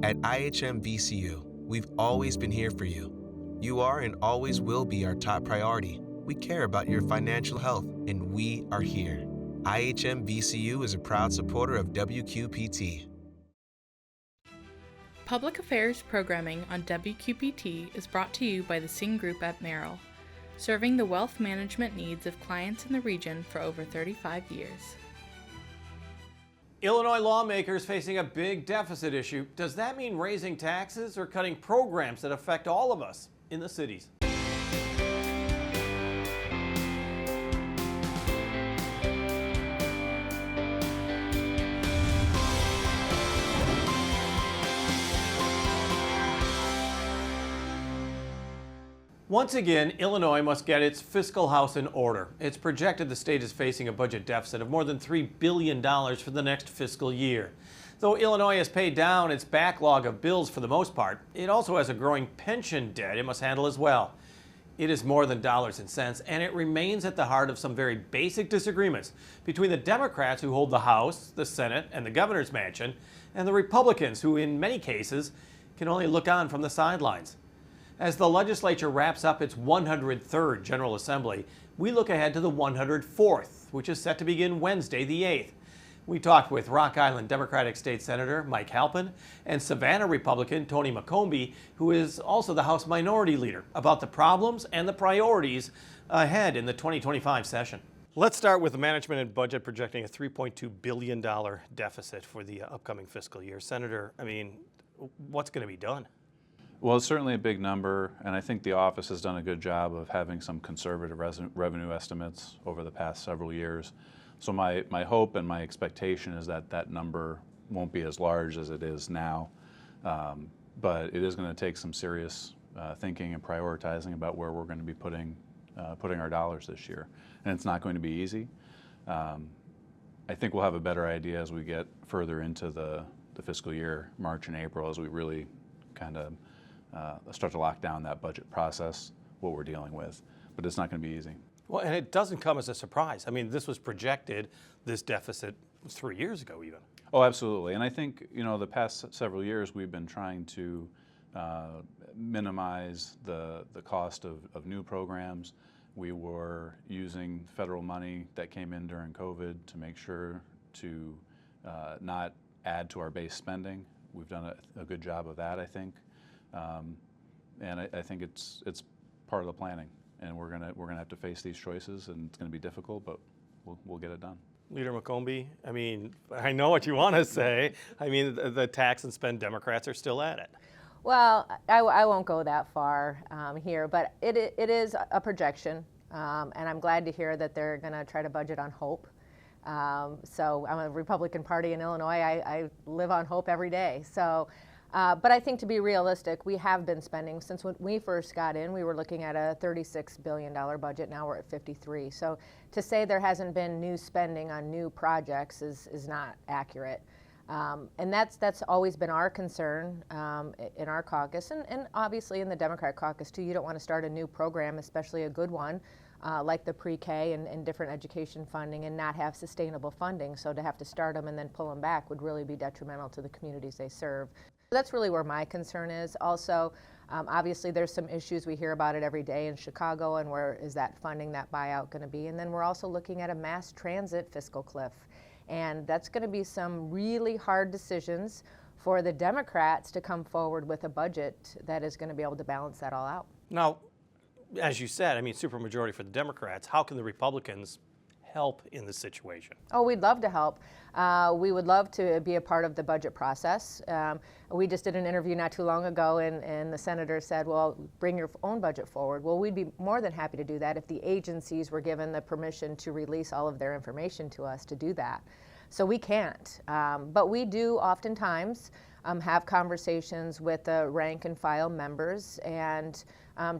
At IHM VCU, we've always been here for you. You are and always will be our top priority. We care about your financial health, and we are here. IHM VCU is a proud supporter of WQPT. Public Affairs programming on WQPT is brought to you by the Singh Group at Merrill, serving the wealth management needs of clients in the region for over 35 years. Illinois lawmakers facing a big deficit issue. Does that mean raising taxes or cutting programs that affect all of us in the cities? Once again, Illinois must get its fiscal house in order. It's projected the state is facing a budget deficit of more than $3 billion for the next fiscal year. Though Illinois has paid down its backlog of bills for the most part, it also has a growing pension debt it must handle as well. It is more than dollars and cents, and it remains at the heart of some very basic disagreements between the Democrats who hold the House, the Senate, and the governor's mansion, and the Republicans who, in many cases, can only look on from the sidelines. As the legislature wraps up its 103rd General Assembly, we look ahead to the 104th, which is set to begin Wednesday, the 8th. We talked with Rock Island Democratic State Senator Mike Halpin and Savannah Republican Tony McCombie, who is also the House Minority Leader, about the problems and the priorities ahead in the 2025 session. Let's start with the management and budget projecting a $3.2 billion deficit for the upcoming fiscal year. Senator, what's going to be done? Well, it's certainly a big number, and I think the office has done a good job of having some conservative revenue estimates over the past several years. So my hope and my expectation is that that number won't be as large as it is now, but it is going to take some serious thinking and prioritizing about where we're going to be putting our dollars this year. And it's not going to be easy. I think we'll have a better idea as we get further into the fiscal year, March and April, as we really kind of start to lock down that budget process, what we're dealing with. But it's not going to be easy. Well, and it doesn't come as a surprise. This was projected, this deficit, 3 years ago even. Oh, absolutely. And I think, the past several years we've been trying to minimize the cost of new programs. We were using federal money that came in during COVID to make sure to not add to our base spending. We've done a good job of that, I think. And I think it's part of the planning, and we're gonna have to face these choices, and it's gonna be difficult, but we'll get it done. Leader McCombie, I know what you want to say. The tax and spend Democrats are still at it. Well, I won't go that far here, but it is a projection, and I'm glad to hear that they're going to try to budget on hope. So I'm a Republican Party in Illinois. I live on hope every day. So. But I think, to be realistic, we have been spending. Since when we first got in, we were looking at a $36 billion budget. Now we're at 53. So to say there hasn't been new spending on new projects is not accurate. And that's always been our concern in our caucus, and obviously in the Democrat caucus too. You don't want to start a new program, especially a good one, like the pre-K and different education funding, and not have sustainable funding. So to have to start them and then pull them back would really be detrimental to the communities they serve. That's really where my concern is. Also, obviously there's some issues, we hear about it every day in Chicago, and where is that funding, that buyout going to be? And then we're also looking at a mass transit fiscal cliff. And that's going to be some really hard decisions for the Democrats to come forward with a budget that is going to be able to balance that all out. Now, as you said, supermajority for the Democrats. How can the Republicans help in this situation? Oh, we'd love to help. We would love to be a part of the budget process. We just did an interview not too long ago, and the senator said, well, bring your own budget forward. Well, we'd be more than happy to do that if the agencies were given the permission to release all of their information to us to do that. So we can't. But we do oftentimes have conversations with the rank and file members and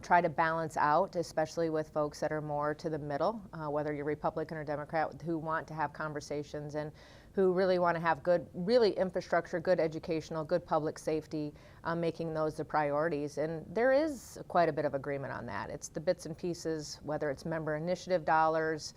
try to balance out, especially with folks that are more to the middle, whether you're Republican or Democrat, who want to have conversations and who really want to have good, really infrastructure, good educational, good public safety, making those the priorities. And there is quite a bit of agreement on that. It's the bits and pieces, whether it's member initiative dollars,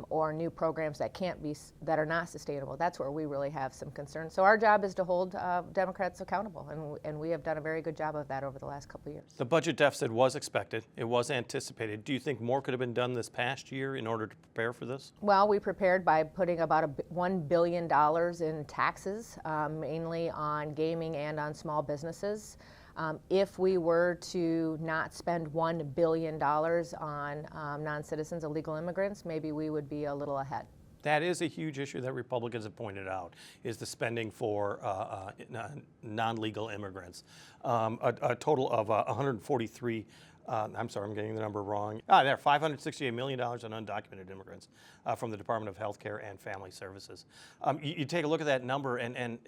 or new programs that are not sustainable. That's where we really have some concerns. So our job is to hold Democrats accountable, and we have done a very good job of that over the last couple of years. The budget deficit was expected. It was anticipated. Do you think more could have been done this past year in order to prepare for this? Well, we prepared by putting about $1 billion in taxes, mainly on gaming and on small businesses. If we were to not spend $1 billion on non-citizens, illegal immigrants, maybe we would be a little ahead. That is a huge issue that Republicans have pointed out, is the spending for non-legal immigrants. A total of 143, I'm sorry, I'm getting the number wrong. There, $568 million on undocumented immigrants from the Department of Health Care and Family Services. You take a look at that number, and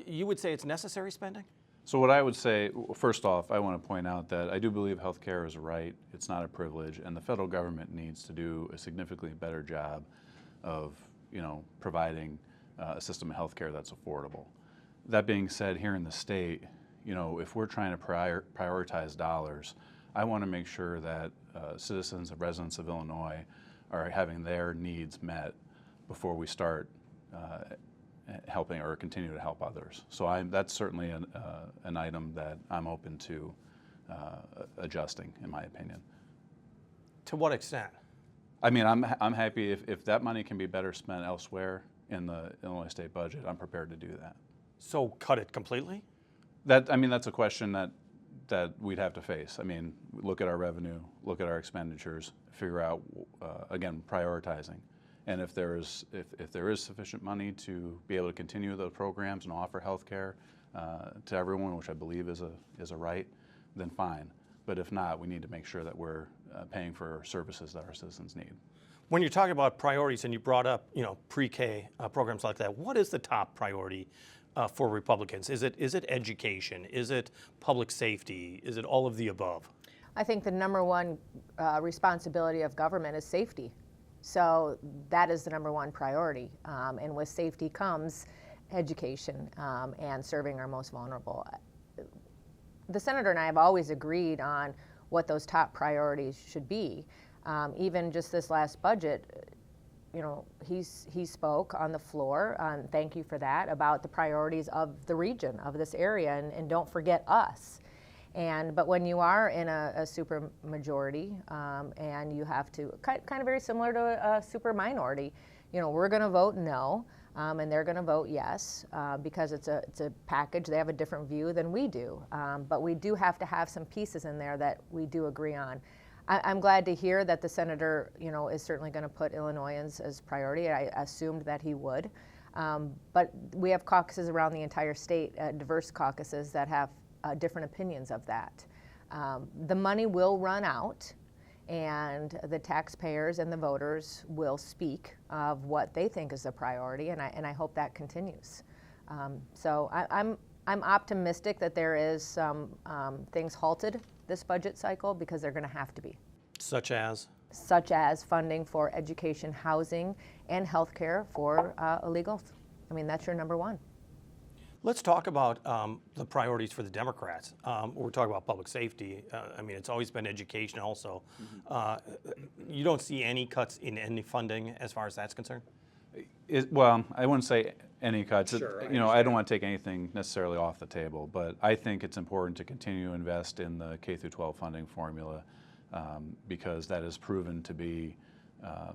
you would say it's necessary spending? So what I would say, first off, I want to point out that I do believe health care is a right, it's not a privilege, and the federal government needs to do a significantly better job of, providing a system of health care that's affordable. That being said, here in the state, if we're trying to prioritize dollars, I want to make sure that citizens and residents of Illinois are having their needs met before we start helping or continue to help others. So that's certainly an item that I'm open to adjusting, in my opinion. To what extent? I mean, I'm happy if that money can be better spent elsewhere in the Illinois state budget. I'm prepared to do that. So cut it completely? That's a question that we'd have to face. I mean, look at our revenue, look at our expenditures, figure out again prioritizing. And if there is sufficient money to be able to continue those programs and offer health care to everyone, which I believe is a right, then fine. But if not, we need to make sure that we're paying for services that our citizens need. When you're talking about priorities, and you brought up pre-K programs like that, what is the top priority for Republicans? Is it education? Is it public safety? Is it all of the above? I think the number one responsibility of government is safety. So that is the number one priority. And with safety comes education and serving our most vulnerable. The senator and I have always agreed on what those top priorities should be. Even just this last budget, he spoke on the floor, thank you for that, about the priorities of the region, of this area, and don't forget us. But when you are in a super majority and you have to, kind of very similar to a super minority, we're going to vote no and they're going to vote yes because it's a package. They have a different view than we do. But we do have to have some pieces in there that we do agree on. I'm glad to hear that the senator, is certainly going to put Illinoisans as priority. I assumed that he would. But we have caucuses around the entire state, diverse caucuses that have different opinions of that. The money will run out, and the taxpayers and the voters will speak of what they think is a priority, and I hope that continues. So I'm optimistic that there is some things halted this budget cycle because they're going to have to be. Such as? Such as funding for education, housing, and health care for illegals. That's your number one. Let's talk about the priorities for the Democrats. We're talking about public safety. It's always been education also. You don't see any cuts in any funding as far as that's concerned? Well, I wouldn't say any cuts. Sure, I don't want to take anything necessarily off the table, but I think it's important to continue to invest in the K through 12 funding formula because that is proven to be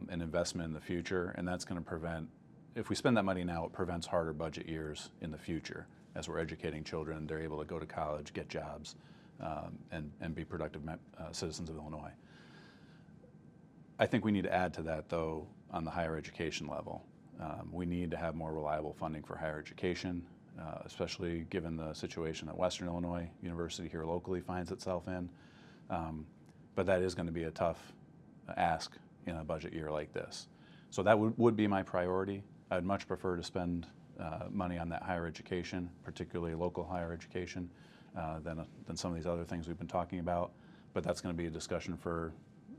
an investment in the future, and that's going to prevent, if we spend that money now, it prevents harder budget years in the future as we're educating children. They're able to go to college, get jobs, and be productive citizens of Illinois. I think we need to add to that, though, on the higher education level. We need to have more reliable funding for higher education, especially given the situation that Western Illinois University here locally finds itself in. But that is going to be a tough ask in a budget year like this. So that would be my priority. I'd much prefer to spend money on that higher education, particularly local higher education, than some of these other things we've been talking about. But that's going to be a discussion for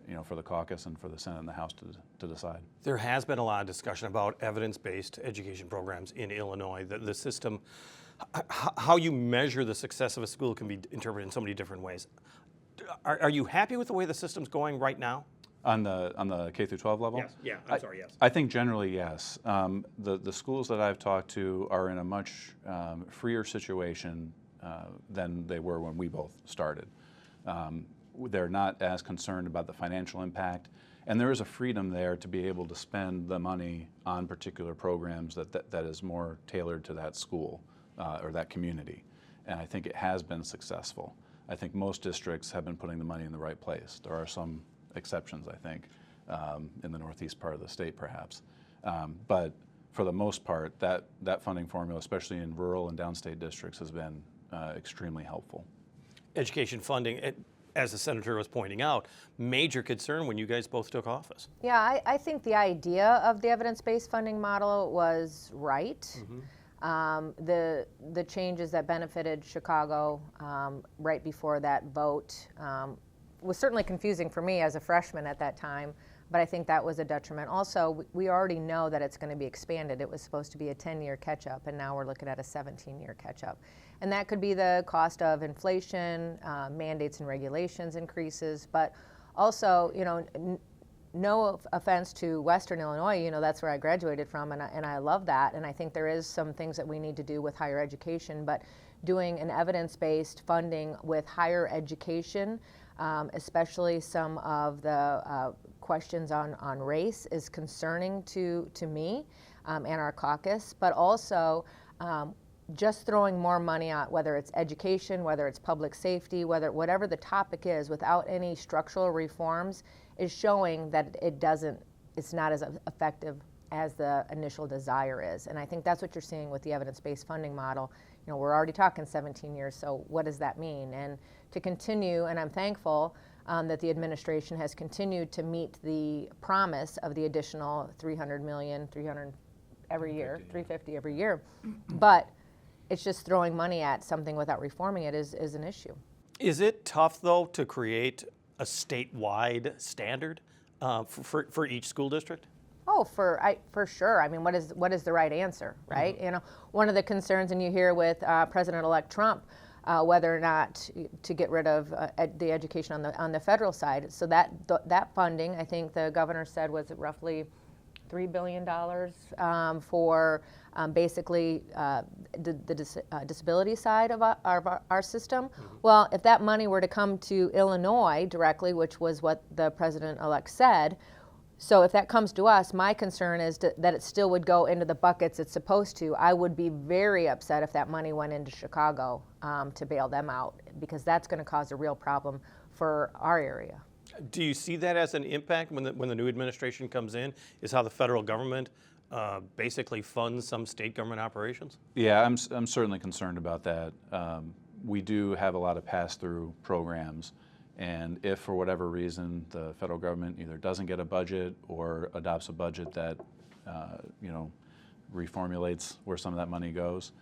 the caucus and for the Senate and the House to decide. There has been a lot of discussion about evidence-based education programs in Illinois. The system, how you measure the success of a school can be interpreted in so many different ways. Are you happy with the way the system's going right now? On the K through 12 level? Yes. Yeah. I'm sorry. Yes. I think generally yes. The schools that I've talked to are in a much freer situation than they were when we both started. They're not as concerned about the financial impact, and there is a freedom there to be able to spend the money on particular programs that is more tailored to that school or that community. And I think it has been successful. I think most districts have been putting the money in the right place. There are some exceptions, I think, in the northeast part of the state perhaps. But for the most part, that funding formula, especially in rural and downstate districts, has been extremely helpful. Education funding, as the senator was pointing out, major concern when you guys both took office. Yeah, I think the idea of the evidence-based funding model was right. The changes that benefited Chicago right before that vote was certainly confusing for me as a freshman at that time, but I think that was a detriment. Also, we already know that it's going to be expanded. It was supposed to be a 10-year catch-up, and now we're looking at a 17-year catch-up. And that could be the cost of inflation, mandates and regulations increases, but also, no offense to Western Illinois, that's where I graduated from, and I love that, and I think there is some things that we need to do with higher education, but doing an evidence-based funding with higher education, especially some of the questions on race, is concerning to me and our caucus, but also just throwing more money on, whether it's education, whether it's public safety, whatever the topic is, without any structural reforms, is showing that it's not as effective as the initial desire is. And I think that's what you're seeing with the evidence-based funding model. We're already talking 17 years, so what does that mean? And to continue, and I'm thankful that the administration has continued to meet the promise of the additional $300 million, $300 every year, $350 every year, but it's just throwing money at something without reforming it is an issue. Is it tough, though, to create a statewide standard for each school district? Oh, for sure. I mean, what is the right answer, right? One of the concerns, and you hear with President-elect Trump, whether or not to get rid of the education on the federal side. So that funding, I think the governor said, was roughly $3 billion for basically the disability side of our system. Well, if that money were to come to Illinois directly, which was what the president-elect said, so if that comes to us, my concern is that it still would go into the buckets it's supposed to. I would be very upset if that money went into Chicago to bail them out, because that's going to cause a real problem for our area. Do you see that as an impact when the new administration comes in, is how the federal government basically funds some state government operations? Yeah, I'm certainly concerned about that. We do have a lot of pass-through programs, and if for whatever reason the federal government either doesn't get a budget or adopts a budget that reformulates where some of that money goes,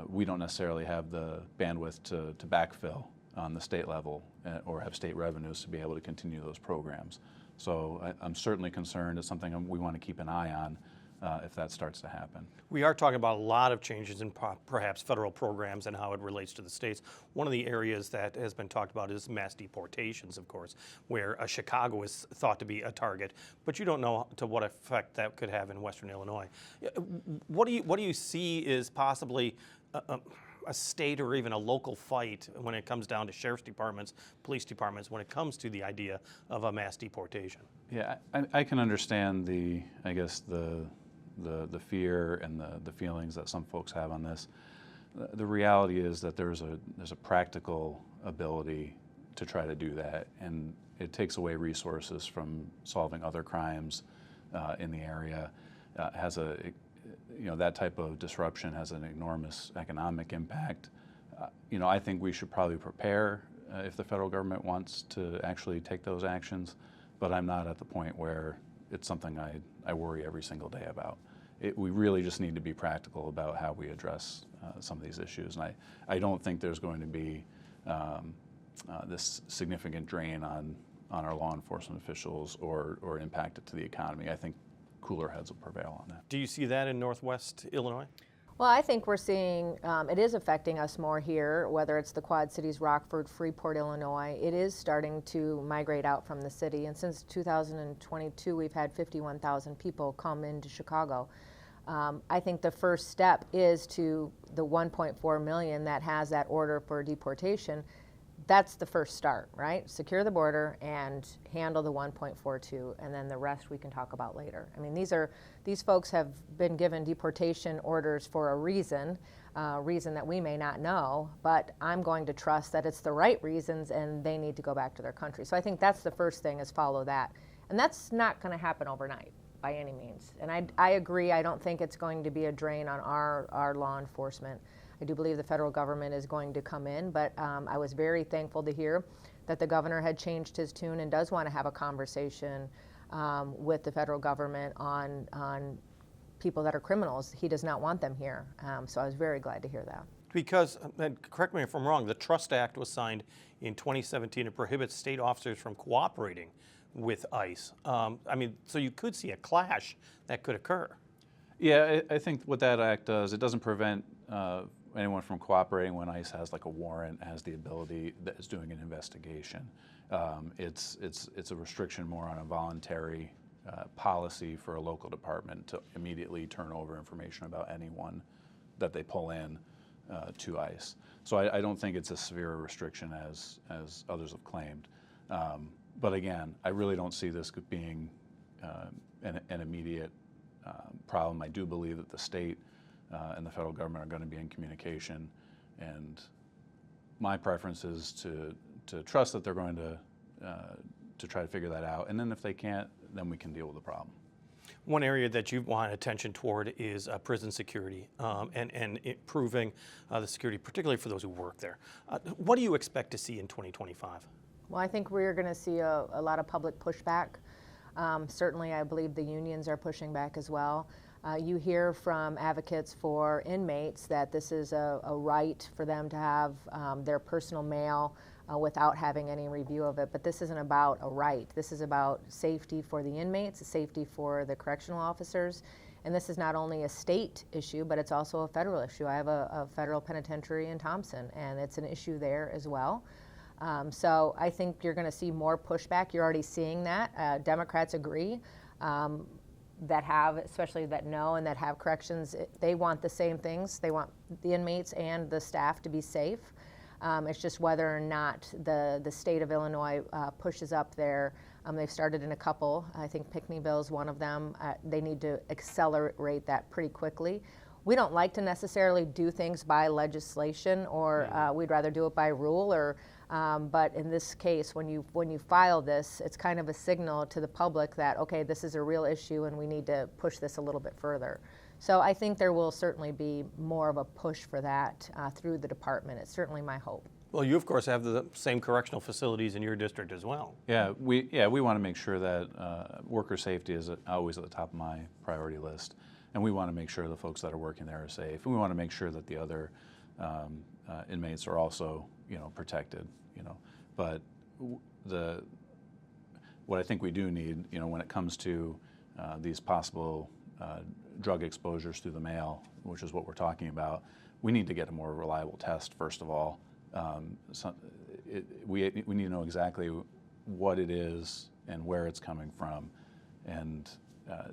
we don't necessarily have the bandwidth to backfill on the state level or have state revenues to be able to continue those programs. So I'm certainly concerned. It's something we want to keep an eye on if that starts to happen. We are talking about a lot of changes in perhaps federal programs and how it relates to the states. One of the areas that has been talked about is mass deportations, of course, where Chicago is thought to be a target, but you don't know to what effect that could have in Western Illinois. What do you see is possibly a state or even a local fight when it comes down to sheriff's departments, police departments, when it comes to the idea of a mass deportation? Yeah, I can understand the fear and the feelings that some folks have on this. The reality is that there's a practical ability to try to do that, and it takes away resources from solving other crimes in the area. That type of disruption has an enormous economic impact. I think we should probably prepare if the federal government wants to actually take those actions, but I'm not at the point where it's something I worry every single day about. We really just need to be practical about how we address some of these issues, and I don't think there's going to be this significant drain on our law enforcement officials or impact it to the economy. I think cooler heads will prevail on that. Do you see that in Northwest Illinois? Well, I think we're seeing it is affecting us more here, whether it's the Quad Cities, Rockford, Freeport, Illinois. It is starting to migrate out from the city. And since 2022, we've had 51,000 people come into Chicago. I think the first step is to the 1.4 million that has that order for deportation. That's the first start, right? Secure the border and handle the 1.42, and then the rest we can talk about later. I mean, these folks have been given deportation orders for a reason that we may not know, but I'm going to trust that it's the right reasons and they need to go back to their country. So I think that's the first thing, is follow that. And that's not going to happen overnight by any means. And I agree, I don't think it's going to be a drain on our law enforcement. I do believe the federal government is going to come in, but I was very thankful to hear that the governor had changed his tune and does want to have a conversation with the federal government on people that are criminals. He does not want them here. So I was very glad to hear that. Because, and correct me if I'm wrong, the Trust Act was signed in 2017. It prohibits state officers from cooperating with ICE. I mean, so you could see a clash that could occur. Yeah, I think what that act does, it doesn't prevent anyone from cooperating when ICE has like a warrant, has the ability, that is doing an investigation. It's a restriction more on a voluntary policy for a local department to immediately turn over information about anyone that they pull in to ICE. So I don't think it's as severe a restriction as others have claimed. But again, I really don't see this being an immediate problem. I do believe that the state and the federal government are going to be in communication, and my preference is to trust that they're going to try to figure that out, and then if they can't, then we can deal with the problem. One area that you want attention toward is prison security and improving the security, particularly for those who work there. What do you expect to see in 2025? Well, I think we're going to see a lot of public pushback. Certainly, I believe the unions are pushing back as well. You hear from advocates for inmates that this is a right for them to have their personal mail without having any review of it. But this isn't about a right. This is about safety for the inmates, safety for the correctional officers. And this is not only a state issue, but it's also a federal issue. I have a federal penitentiary in Thompson, and it's an issue there as well. So I think you're going to see more pushback. You're already seeing that. Democrats agree. That have, especially that know and that have corrections, they want the same things. They want the inmates and the staff to be safe. It's just whether or not the state of Illinois pushes up there. They've started in a couple. I think Pinckneyville is one of them. They need to accelerate that pretty quickly. We don't like to necessarily do things by legislation, or we'd rather do it by rule, or but in this case, when you file this, it's kind of a signal to the public that, okay, this is a real issue and we need to push this a little bit further. So I think there will certainly be more of a push for that through the department. It's certainly my hope. Well, you of course have the same correctional facilities in your district as well. Yeah, we want to make sure that worker safety is always at the top of my priority list, and we want to make sure the folks that are working there are safe, and we want to make sure that the other inmates are also, protected. But what I think we do need, when it comes to these possible drug exposures through the mail, which is what we're talking about, we need to get a more reliable test, first of all. We need to know exactly what it is and where it's coming from, and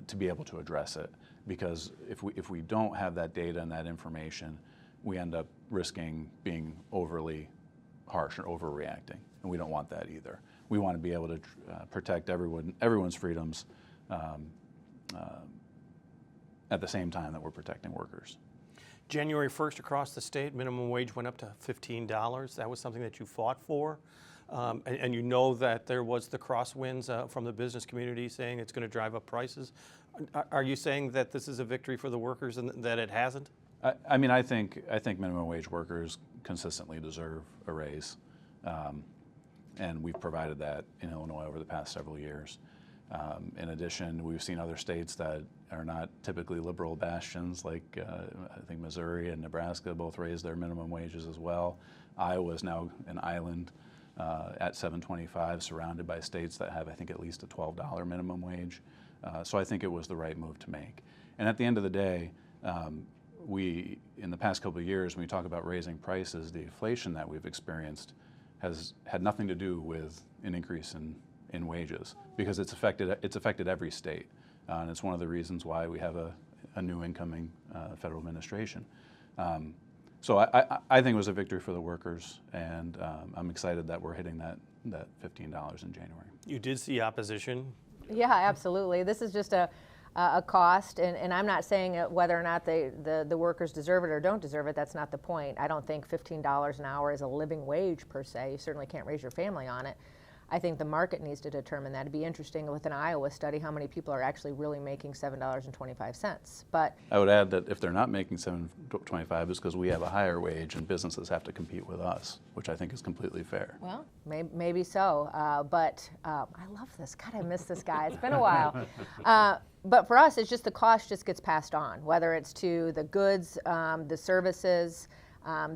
to be able to address it. Because if we don't have that data and that information, we end up risking being overly harsh and overreacting, and we don't want that either. We want to be able to protect everyone's freedoms at the same time that we're protecting workers. January 1st across the state, minimum wage went up to $15. That was something that you fought for. And you know that there was the crosswinds from the business community saying it's going to drive up prices. Are you saying that this is a victory for the workers and that it hasn't? I think minimum wage workers consistently deserve a raise, and we've provided that in Illinois over the past several years. In addition, we've seen other states that are not typically liberal bastions, like I think Missouri and Nebraska both raised their minimum wages as well. Iowa is now an island at $7.25, surrounded by states that have, I think, at least a $12 minimum wage. So I think it was the right move to make. And at the end of the day, we, in the past couple of years, when we talk about raising prices, the inflation that we've experienced has had nothing to do with an increase in wages, because it's affected every state. And it's one of the reasons why we have a new incoming federal administration. So I think it was a victory for the workers, and I'm excited that we're hitting that $15 in January. You did see opposition. Yeah, absolutely. This is just a cost, and I'm not saying whether or not the workers deserve it or don't deserve it. That's not the point. I don't think $15 an hour is a living wage per se. You certainly can't raise your family on it. I think the market needs to determine that. It'd be interesting with an Iowa study how many people are actually really making $7.25. But I would add that if they're not making $7.25, it's because we have a higher wage and businesses have to compete with us, which I think is completely fair. well, maybe so. But I love this. God, I miss this guy. It's been a while. But for us, it's just the cost just gets passed on, whether it's to the goods, the services,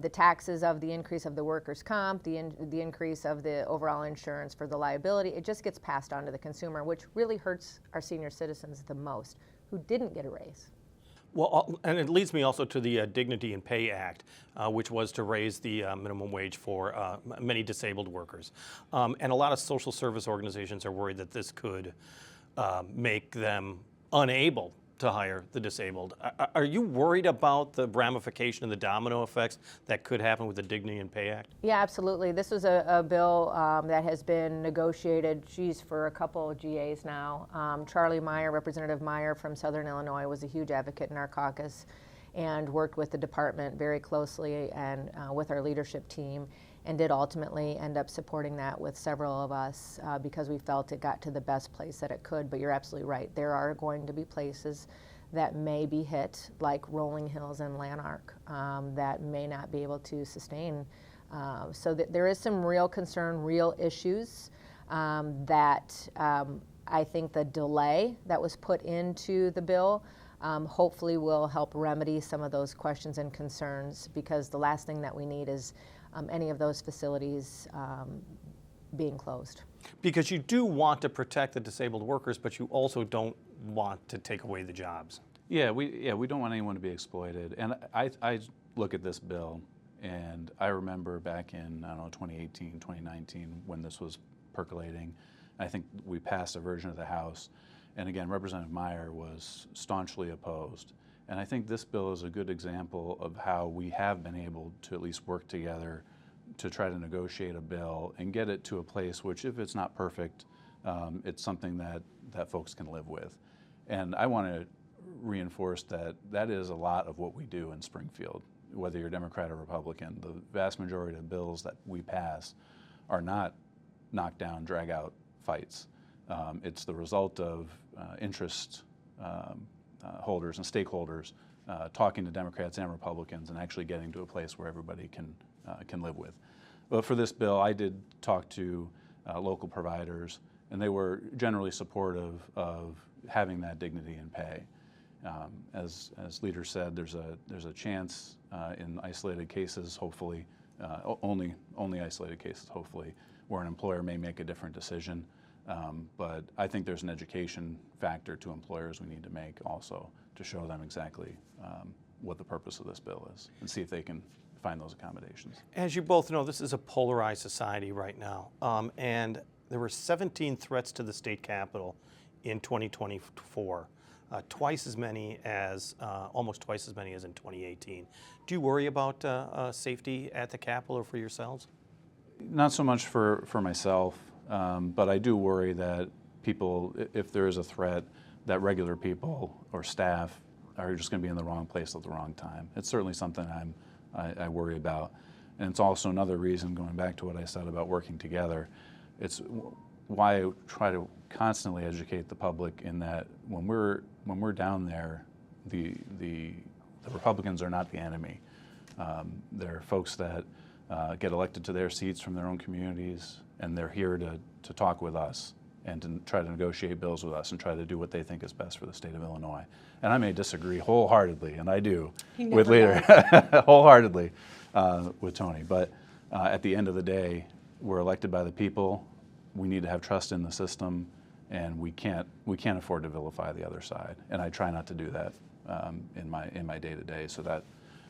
the taxes of the increase of the workers' comp, the increase of the overall insurance for the liability. It just gets passed on to the consumer, which really hurts our senior citizens the most, who didn't get a raise. Well, and it leads me also to the Dignity and Pay Act, which was to raise the minimum wage for many disabled workers. And a lot of social service organizations are worried that this could make them unable to hire the disabled. Are you worried about the ramification and the domino effects that could happen with the Dignity and Pay Act? Yeah, absolutely. This was a bill that has been negotiated, for a couple of GAs now. Charlie Meyer, Representative Meyer from Southern Illinois, was a huge advocate in our caucus and worked with the department very closely and with our leadership team, and did ultimately end up supporting that with several of us because we felt it got to the best place that it could. But you're absolutely right. There are going to be places that may be hit, like Rolling Hills and Lanark, that may not be able to sustain. So there is some real concern, real issues that I think the delay that was put into the bill hopefully will help remedy some of those questions and concerns, because the last thing that we need is any of those facilities being closed. Because you do want to protect the disabled workers, but you also don't want to take away the jobs. Yeah, we don't want anyone to be exploited. And I look at this bill, and I remember back in, 2018, 2019, when this was percolating. I think we passed a version of the House. And again, Representative Meyer was staunchly opposed. And I think this bill is a good example of how we have been able to at least work together to try to negotiate a bill and get it to a place which, if it's not perfect, it's something that folks can live with. And I want to reinforce that is a lot of what we do in Springfield, whether you're Democrat or Republican. The vast majority of bills that we pass are not knockdown, drag-out fights. It's the result of interest holders and stakeholders talking to Democrats and Republicans and actually getting to a place where everybody can live with. But for this bill, I did talk to local providers, and they were generally supportive of having that dignity in pay. As leaders said, there's a chance in isolated cases, hopefully, only isolated cases, hopefully, where an employer may make a different decision. But I think there's an education factor to employers we need to make also, to show them exactly what the purpose of this bill is and see if they can find those accommodations. As you both know, this is a polarized society right now. And there were 17 threats to the state capitol in 2024, almost twice as many as in 2018. Do you worry about safety at the Capitol or for yourselves? Not so much for myself, but I do worry that people, if there is a threat, that regular people or staff are just going to be in the wrong place at the wrong time. It's certainly something I worry about. And it's also another reason, going back to what I said about working together, it's why I try to constantly educate the public in that when we're down there, the Republicans are not the enemy. They're folks that get elected to their seats from their own communities, and they're here to talk with us and to try to negotiate bills with us and try to do what they think is best for the state of Illinois. And I may disagree wholeheartedly, and I do, with leader wholeheartedly with Tony. But at the end of the day, we're elected by the people. We need to have trust in the system, and we can't afford to vilify the other side. And I try not to do that in my day-to-day, so that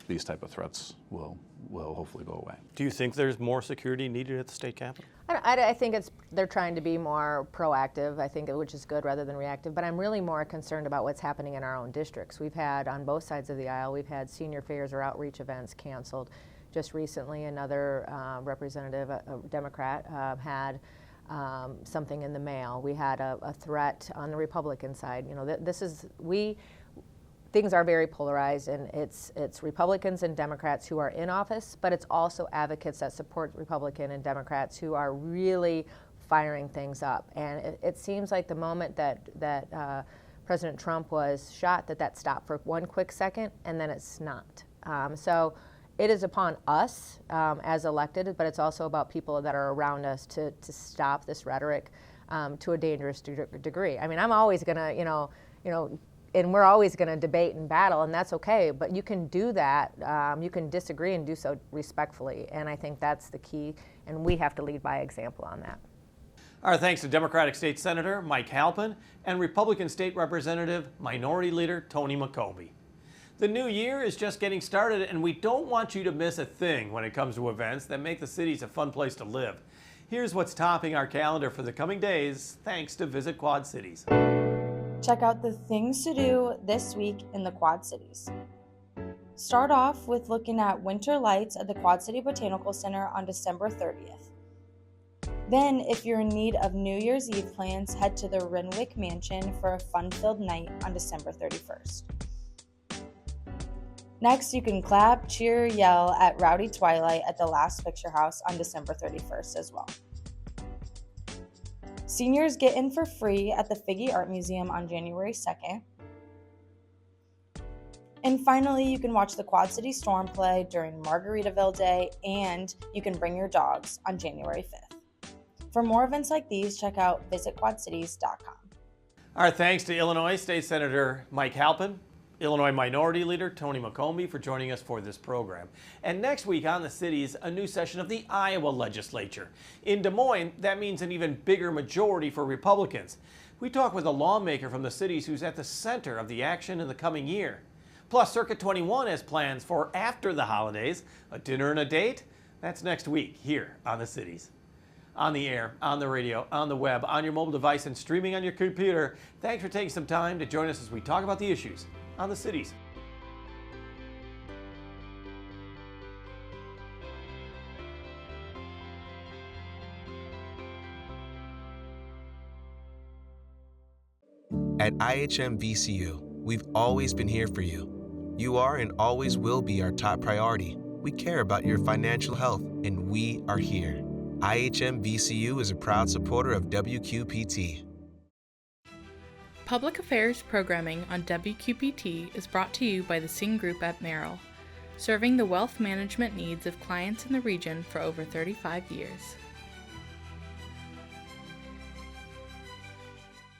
these type of threats will hopefully go away. Do you think there's more security needed at the state capitol? I think they're trying to be more proactive, I think, which is good rather than reactive, but I'm really more concerned about what's happening in our own districts. We've had, on both sides of the aisle, we've had senior fairs or outreach events canceled. Just recently, another representative, a Democrat, had something in the mail. We had a threat on the Republican side. You know, things are very polarized, and it's Republicans and Democrats who are in office, but it's also advocates that support Republican and Democrats who are really firing things up. And it seems like the moment that President Trump was shot, that stopped for one quick second, and then it's not. So it is upon us as elected, but it's also about people that are around us to stop this rhetoric to a dangerous degree. I mean, I'm always gonna, you know, and we're always going to debate and battle, and that's okay, but you can do that. You can disagree and do so respectfully, and I think that's the key, and we have to lead by example on that. Our thanks to Democratic State Senator Mike Halpin and Republican State Representative Minority Leader Tony McCombie. The new year is just getting started, and we don't want you to miss a thing when it comes to events that make the cities a fun place to live. Here's what's topping our calendar for the coming days, thanks to Visit Quad Cities. Check out the things to do this week in the Quad Cities. Start off with looking at winter lights at the Quad City Botanical Center on December 30th. Then, if you're in need of New Year's Eve plans, head to the Renwick Mansion for a fun-filled night on December 31st. Next, you can clap, cheer, yell at Rowdy Twilight at the Last Picture House on December 31st as well. Seniors get in for free at the Figge Art Museum on January 2nd. And finally, you can watch the Quad City Storm play during Margaritaville Day, and you can bring your dogs on January 5th. For more events like these, check out visitquadcities.com. Our thanks to Illinois State Senator Mike Halpin, Illinois Minority Leader Tony McCombie for joining us for this program. And next week on the cities, a new session of the Iowa legislature. In Des Moines, that means an even bigger majority for Republicans. We talk with a lawmaker from the cities who's at the center of the action in the coming year. Plus, Circuit 21 has plans for after the holidays, a dinner and a date. That's next week here on the cities. On the air, on the radio, on the web, on your mobile device, and streaming on your computer. Thanks for taking some time to join us as we talk about the issues on the cities. At IHM VCU, we've always been here for you. You are and always will be our top priority. We care about your financial health, and we are here. IHM VCU is a proud supporter of WQPT. Public Affairs programming on WQPT is brought to you by the Sing Group at Merrill, serving the wealth management needs of clients in the region for over 35 years.